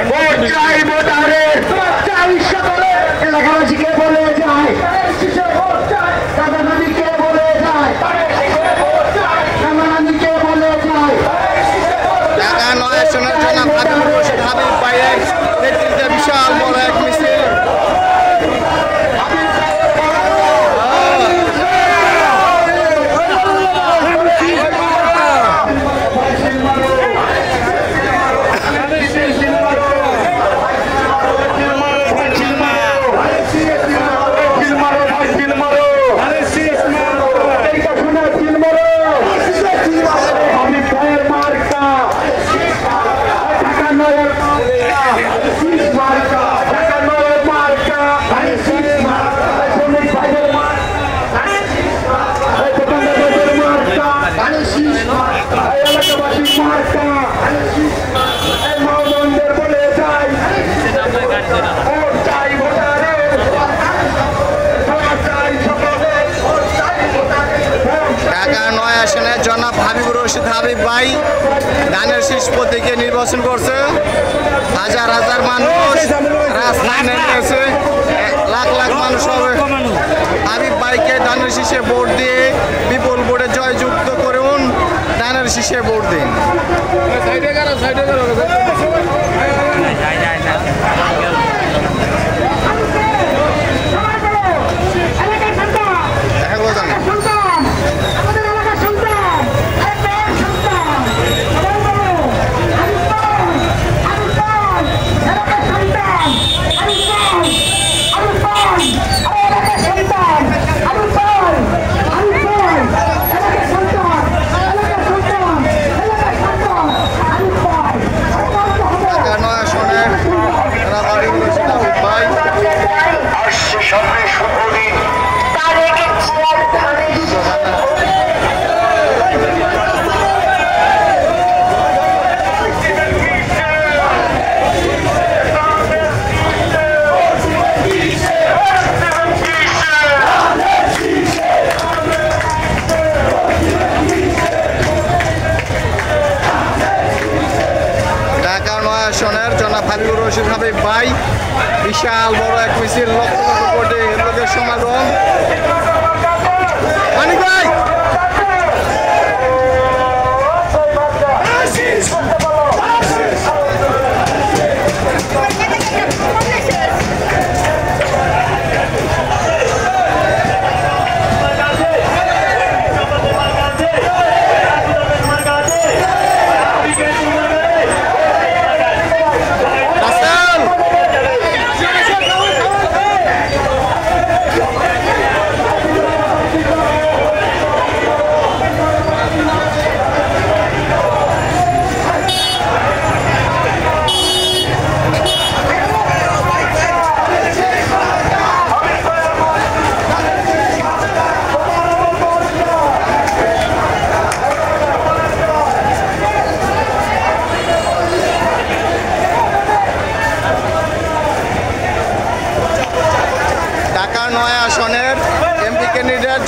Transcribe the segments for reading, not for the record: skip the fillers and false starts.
Vote চাই ভোটারের চাই সকলে এলাকাবাসীকে বলে যায় দাদা নানিকে বলে যায় দাদা নানিকে বলে যায় ঢাকা ৯ আসনের জনাব হাবিবুর রশিদ হাবিব ভাইয়ের নেতৃত্বে বিশাল বড় এক মিছিল। জনাব হাবিবুর রশিদ হাবিব ভাই ধানের শীষ প্রতীকে নির্বাচন করছে। হাজার হাজার মানুষ রাস্তায় নেমেছে, লাখ লাখ মানুষ হবে হাবিব ভাইকে ধানের শীষে ভোট দিয়ে বিপুল ভোটে জয়যুক্ত করুন। ধানের শীষে ভোট দিন। হাবিবুর রশিদ হাবিব ভাই বিশাল বড় এক মিছিল, লক্ষ লক্ষ কোটি লোকের সমাগম। মানিক ভাই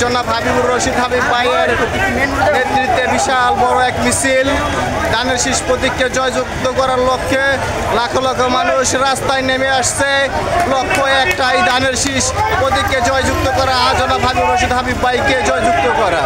জনাব হাবিবুর রশিদ হাবিব ভাইয়ের নেতৃত্বে বিশাল বড় এক মিছিল ধানের শীষ প্রতীককে জয়যুক্ত করার লক্ষ্যে লাখ লাখ মানুষ রাস্তায় নেমে আসছে। লক্ষ্য একটাই, ধানের শীষ প্রতীককে জয়যুক্ত করা, জনাব হাবিবুর রশিদ হাবিব ভাইকে জয়যুক্ত করা।